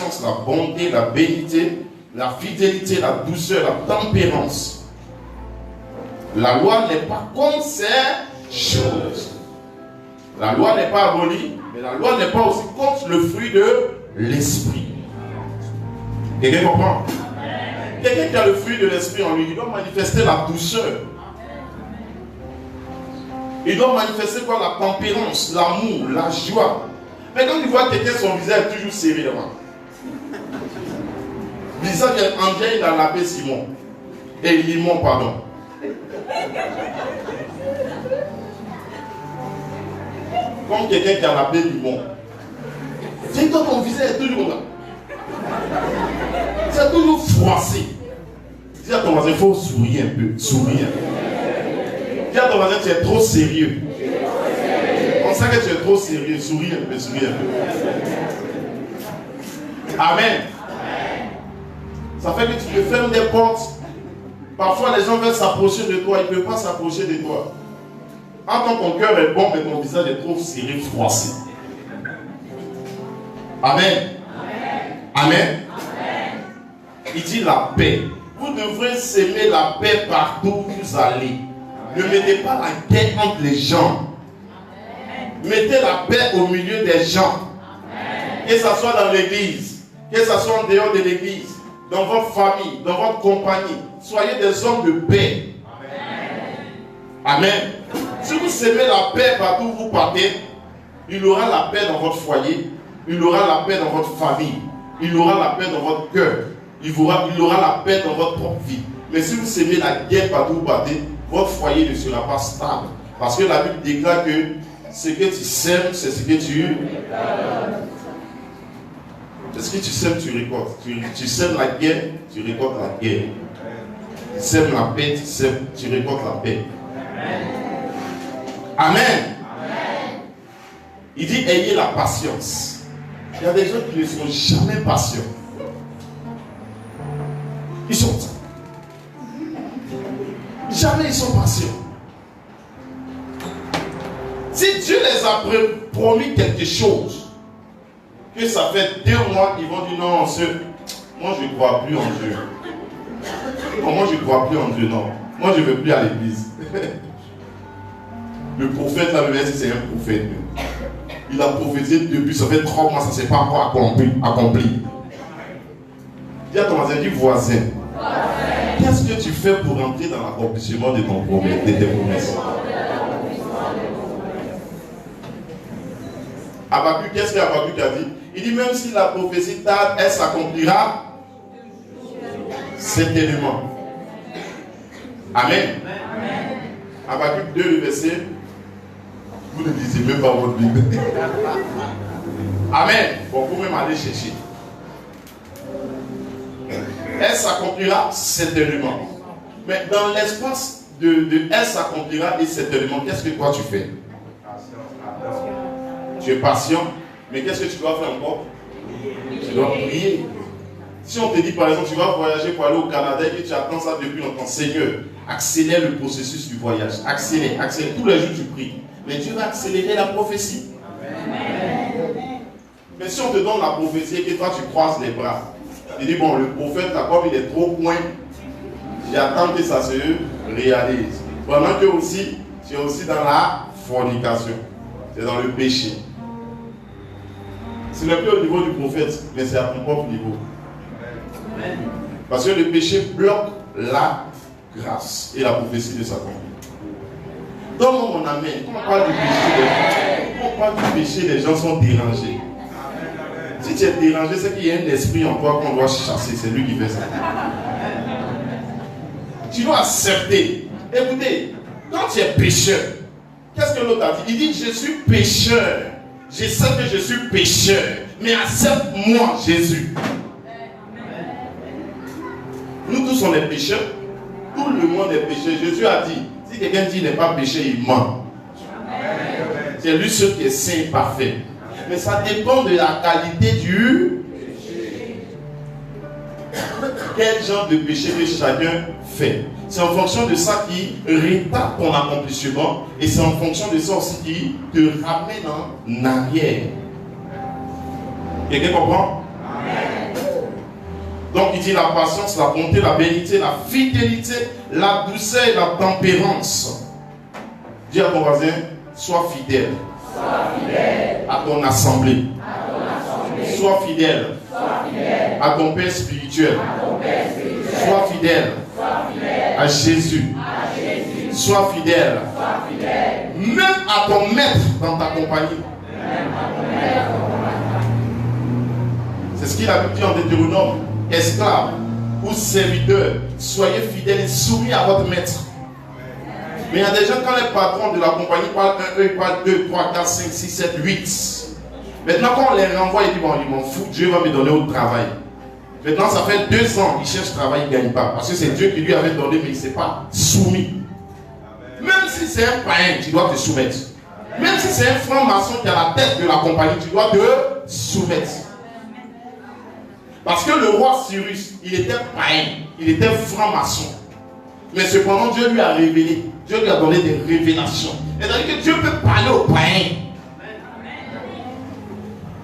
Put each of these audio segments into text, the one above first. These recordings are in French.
patience, la bonté, la bénité, la fidélité, la douceur, la tempérance. La loi n'est pas contre ces choses. La loi n'est pas abolie, mais la loi n'est pas aussi contre le fruit de l'esprit. Quelqu'un comprend? Quelqu'un qui a le fruit de l'esprit en lui, il doit manifester la douceur. Il doit manifester quoi? La tempérance, l'amour, la joie. Mais quand tu vois quelqu'un, son visage est toujours serré devant. Visage, André, il a lavé Simon. Et Limon, pardon. Comme quelqu'un qui a lavé Limon. C'est toi, ton visage est toujours là. C'est toujours froissé. Dis à ton voisin, il faut sourire un peu. Sourire. Dis à ton voisin, tu es trop sérieux. On sait que tu es trop sérieux. Souris un peu, souris un peu. Amen. Ça fait que tu peux fermer des portes. Parfois, les gens veulent s'approcher de toi. Ils ne peuvent pas s'approcher de toi. Quand ton cœur est bon, mais ton visage est trop serré, froissé. Amen. Amen. Il dit la paix. Vous devrez s'aimer la paix partout où vous allez. Ne mettez pas la guerre entre les gens. Mettez la paix au milieu des gens. Que ce soit dans l'église, que ce soit en dehors de l'église, dans votre famille, dans votre compagnie. Soyez des hommes de paix. Amen. Si vous semez la paix partout où vous partez, il aura la paix dans votre foyer, il aura la paix dans votre famille, il aura la paix dans votre cœur, il aura la paix dans votre propre vie. Mais si vous semez la guerre partout où vous partez, votre foyer ne sera pas stable. Parce que la Bible déclare que ce que tu sèmes, c'est ce que tu... Ce que tu sèmes, tu récoltes. Tu sèmes la guerre, tu récoltes la guerre. Tu sèmes la paix, tu récoltes la paix. Amen. Amen. Il dit, ayez la patience. Il y a des gens qui ne sont jamais patients. Ils sont... Jamais ils sont patients. Si Dieu les a promis quelque chose, que ça fait 2 mois, ils vont dire non, moi je ne crois plus en Dieu. Non, moi je ne crois plus en Dieu, non. Moi je ne veux plus à l'église. Le prophète là, c'est un prophète. Il a prophétisé depuis, ça fait 3 mois, ça ne s'est pas encore accompli. Dis à ton voisin, dis voisin. Qu'est-ce que tu fais pour entrer dans l'accomplissement de ton prophète, de tes promesses? Habakkuk, qu'est-ce qu'Habakkuk a dit? Il dit même si la prophétie tarde, elle s'accomplira certainement. Amen. Habakkuk 2, le verset. Vous ne lisez même pas votre Bible. Amen. Bon, vous pouvez m'aller chercher. Elle s'accomplira certainement. Mais dans l'espace de elle s'accomplira et certainement, qu'est-ce que toi tu fais? Tu es patient, mais qu'est-ce que tu dois faire encore? Tu dois prier. Si on te dit par exemple, tu vas voyager pour aller au Canada et que tu attends ça depuis longtemps, Seigneur, accélère le processus du voyage. Accélère. Tous les jours tu pries. Mais Dieu va accélérer la prophétie. Amen. Mais si on te donne la prophétie et que toi tu croises les bras, tu dis bon, le prophète là, comme il est trop loin, j'attends que ça se réalise. Pendant que aussi, tu es aussi dans la fornication. C'est dans le péché. Ce n'est plus au niveau du prophète, mais c'est à ton propre niveau. Amen. Parce que le péché bloque la grâce et la prophétie de Satan. Donne-moi mon amen. Quand on parle du péché, les gens sont dérangés. Si tu es dérangé, c'est qu'il y a un esprit en toi qu'on doit chasser. C'est lui qui fait ça. Tu dois accepter. Écoutez, quand tu es pécheur, qu'est-ce que l'autre a dit? Il dit, je suis pécheur. Je sais que je suis pécheur. Mais accepte-moi, Jésus. Nous tous, on est pécheurs. Tout le monde est pécheur. Jésus a dit, si quelqu'un dit qu'il n'est pas péché, il ment. C'est lui seul qui est saint et parfait. Mais ça dépend de la qualité du péché. Quel genre de péché que chacun fait. C'est en fonction de ça qui retarde ton accomplissement. Et c'est en fonction de ça aussi qui te ramène en arrière. Quelqu'un comprend? Amen. dit la patience, la bonté, la bénité, la fidélité, la douceur et la tempérance. Dis à ton voisin, sois fidèle. À ton assemblée. Sois fidèle. À ton père spirituel. Sois fidèle. À Jésus. Sois fidèle. Même à ton maître dans ta compagnie. C'est ce qu'il a dit en Deutéronome. Esclaves ou serviteurs, soyez fidèles et soumis à votre maître. Mais il y a des gens, quand les patrons de la compagnie parlent 1, ils parlent 2, 3, 4, 5, 6, 7, 8. Maintenant, quand on les renvoie, ils disent bon, ils m'en foutent, Dieu va me donner au travail. Maintenant, ça fait 2 ans, il cherche travail, il ne gagne pas. Parce que c'est Dieu qui lui avait donné, mais il ne s'est pas soumis. Même si c'est un païen, tu dois te soumettre. Même si c'est un franc-maçon qui est à la tête de la compagnie, tu dois te soumettre. Parce que le roi Cyrus, il était païen, il était franc-maçon. Mais cependant, Dieu lui a révélé, Dieu lui a donné des révélations. C'est-à-dire que Dieu peut parler aux païens.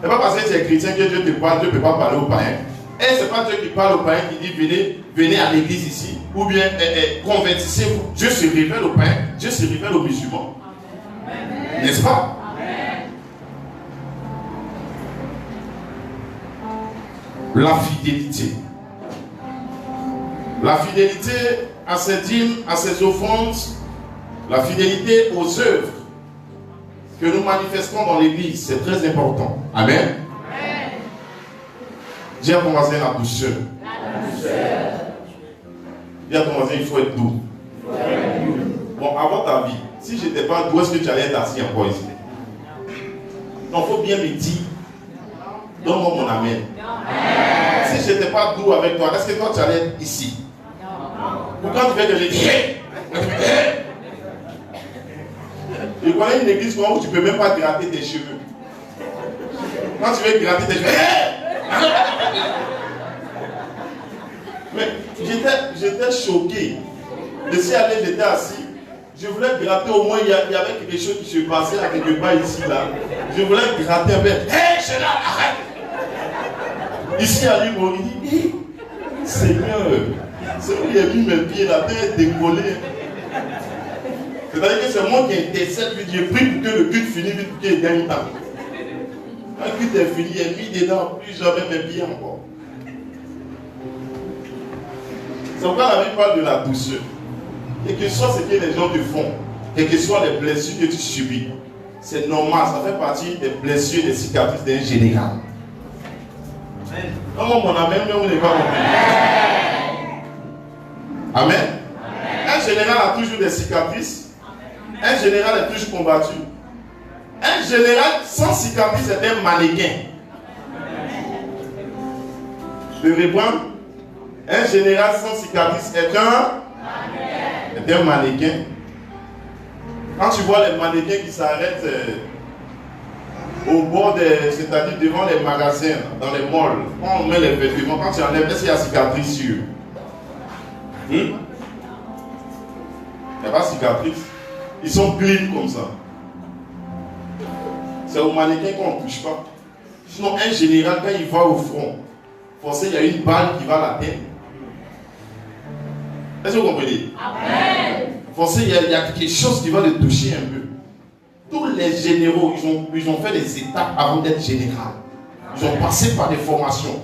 Ce n'est pas parce que tu es chrétien que Dieu te parle, Dieu ne peut pas parler aux païens. Et ce n'est pas Dieu qui parle aux païens qui dit venez à l'église ici, ou bien convertissez-vous. Dieu se révèle aux païens, Dieu se révèle aux musulmans. N'est-ce pas? La fidélité. La fidélité à ses dîmes, à ses offrandes, la fidélité aux œuvres que nous manifestons dans l'église, c'est très important. Amen. Amen. Dis à ton voisin la douceur. La douceur. Dis à ton voisin, il faut être doux. Bon, avant ta vie, si je n'étais pas doux, est-ce que tu allais être assis encore ici? Non, il faut bien me dire. Donne-moi mon amen. Si je n'étais pas doux avec toi, est-ce que toi tu allais être ici? Ou quand tu fais que je dis, je connais une église où tu ne peux même pas gratter tes cheveux. Quand tu veux gratter tes cheveux, mais j'étais choqué. Je suis allé, j'étais assis. Je voulais gratter au moins, il y avait quelque chose qui se passait là, quelque part ici, là. Je voulais gratter un peu. Hé, je arrête! Ici, à l'île, il dit, Seigneur, c'est où il a mis mes pieds, la tête décollée. C'est-à-dire que c'est moi qui intercède, puis j'ai pris pour que le culte finisse, vite pour qu'il gagne temps. Quand le culte est fini, il est mis dedans, plus jamais mes pieds encore. C'est pourquoi la Bible parle de la douceur. Quel que soit ce que les gens te font, quelles que soient les blessures que tu subis, c'est normal, ça fait partie des blessures, des cicatrices d'un général. Non, mon amen, mais on n'est pas compris. Amen. Un général a toujours des cicatrices. Un général est toujours combattu. Un général sans cicatrice est un mannequin. Je reprends. Un général sans cicatrice est un mannequin. Quand tu vois les mannequins qui s'arrêtent au bord c'est-à-dire devant les magasins, dans les malls, quand on met les vêtements, quand tu enlèves, est-ce qu'il y a cicatrice sur? Il n'y a pas de cicatrice. Ils sont clean comme ça. C'est au mannequin qu'on ne touche pas. Sinon, un général, quand il va au front, forcément, il y a une balle qui va à la tête. Est-ce que vous comprenez? Amen. Forcément, il y a quelque chose qui va le toucher un peu. Tous les généraux, ils ont fait des étapes avant d'être général. Ils ont passé par des formations.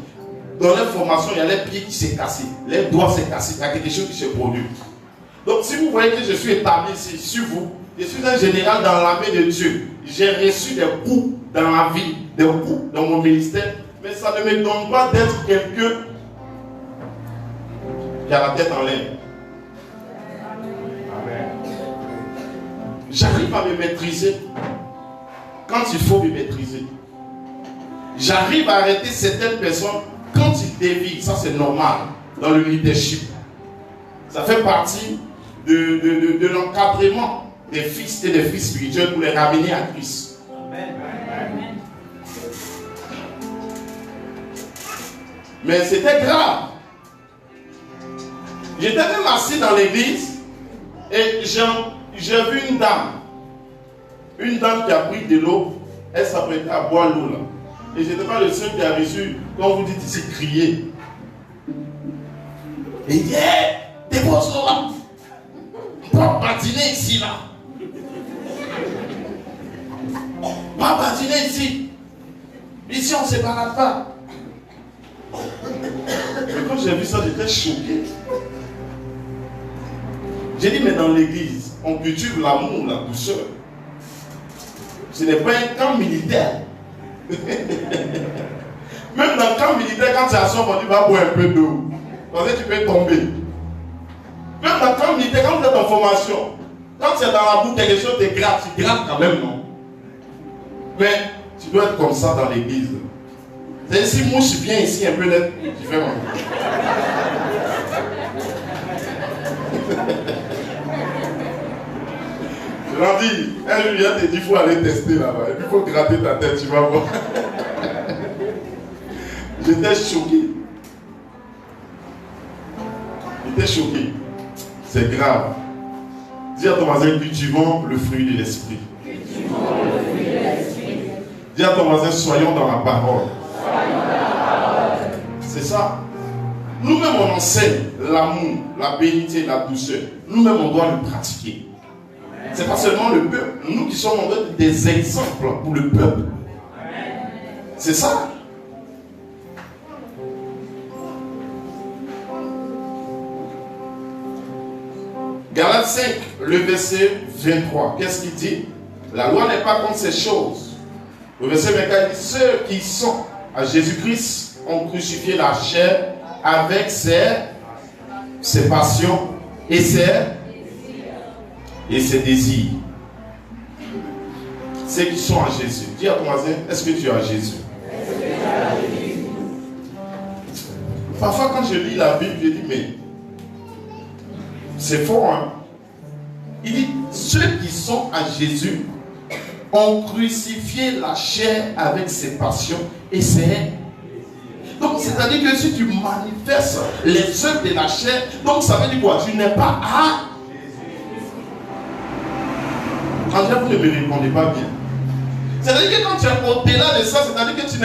Dans les formations, il y a les pieds qui s'est cassé, les doigts s'est cassé, il y a quelque chose qui se produit. Donc si vous voyez que je suis établi ici sur vous, je suis un général dans l'armée de Dieu. J'ai reçu des coups dans la vie, des coups dans mon ministère, mais ça ne me donne pas d'être quelqu'un qui a la tête en l'air. J'arrive à me maîtriser quand il faut me maîtriser. J'arrive à arrêter certaines personnes quand ils dévient. Ça c'est normal dans le leadership. Ça fait partie de l'encadrement des fils et des filles spirituels pour les ramener à Christ. Amen. Mais c'était grave. J'étais même assis dans l'église et j'ai vu une dame qui a pris de l'eau, elle s'apprêtait à boire l'eau là. Et je n'étais pas le seul qui a reçu, comme vous dites ici, crier. Et il dit, hé, dépose-le là. On va patiner ici, là. On va patiner ici. Ici, on ne se balade pas. Mais quand j'ai vu ça, j'étais choqué. J'ai dit, mais dans l'église, on cultive l'amour, la douceur. Ce n'est pas un camp militaire. Même dans le camp militaire, quand tu as soif, tu vas boire un peu d'eau. Parce que tu peux tomber. Même dans le camp militaire, quand tu es en formation, quand tu es dans la boue, quelque chose te gratte, tu grattes quand même, non? Mais tu dois être comme ça dans l'église. C'est si moi je suis bien ici, un peu net, tu fais moi. Je leur dis, un jour, il te dit, il faut aller tester là-bas. Et puis il faut gratter ta tête, tu vas voir. J'étais choqué. J'étais choqué. C'est grave. Dis à ton voisin, cultivons le fruit de l'esprit. Dis à ton voisin, soyons dans la parole. C'est ça. Nous-mêmes, on enseigne l'amour, la bénité, la douceur. Nous-mêmes, on doit le pratiquer. C'est pas seulement le peuple. Nous qui sommes en fait des exemples pour le peuple. C'est ça. Galates 5, le verset 23. Qu'est-ce qu'il dit? La loi n'est pas contre ces choses. Le verset 24 dit, ceux qui sont à Jésus-Christ ont crucifié la chair avec ses passions et ses désirs. Ceux qui sont à Jésus. Dis à ton voisin, est-ce que tu es à Jésus? Parfois quand je lis la Bible, je dis, mais c'est fort, hein? Il dit, ceux qui sont à Jésus ont crucifié la chair avec ses passions et ses... Donc, c'est-à-dire que si tu manifestes les œuvres de la chair, donc ça veut dire quoi? Tu n'es pas à... En vrai, vous ne me répondez pas bien. C'est-à-dire que quand tu es au-delà de ça, c'est-à-dire que tu n'es